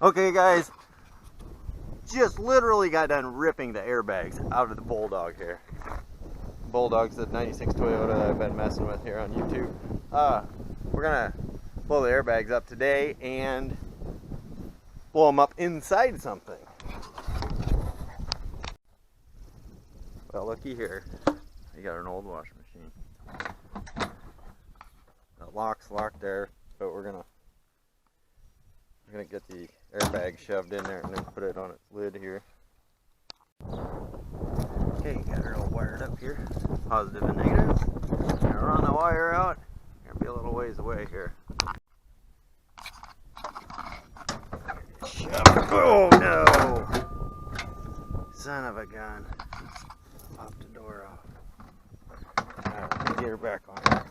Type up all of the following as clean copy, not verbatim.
Okay guys, just literally got done ripping the airbags out of the Bulldog here. Bulldog's the 96 Toyota that I've been messing with here on YouTube. We're gonna blow the airbags up today and blow them up inside something. Well, looky here. You got an old washing machine. That lock's locked there, but we're gonna get the airbag shoved in there and then put it on its lid here. Okay, got her all wired up here, positive and negative. Gonna run the wire out. Gonna be a little ways away here. Oh no! Son of a gun. Pop the door off. Alright, get her back on.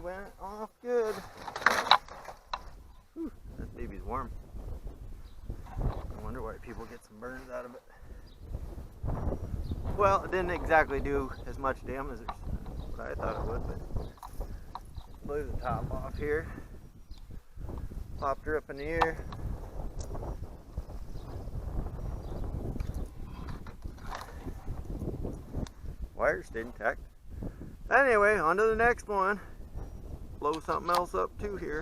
Went off good. Whew, that baby's warm. I wonder why people get some burns out of it. Well, it didn't exactly do as much damage as what I thought it would, but blew the top off here. Popped her up in the air. Wire stayed intact. Anyway, on to the next one. Blow something else up too here.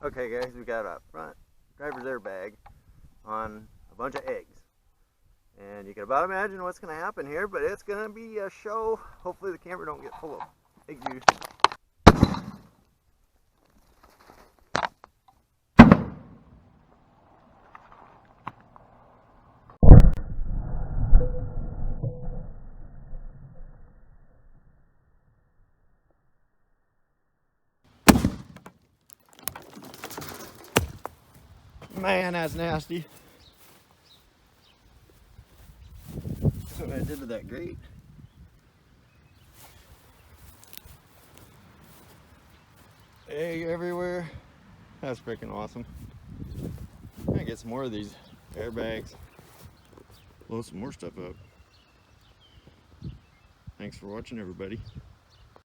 Okay guys, we got a front driver's airbag on a bunch of eggs. And you can about imagine what's going to happen here, but it's going to be a show. Hopefully the camera don't get full of egg juice. Man, that's nasty. That's what I did to that grate. Egg everywhere. That's freaking awesome. I'm gonna get some more of these airbags. Blow some more stuff up. Thanks for watching, everybody.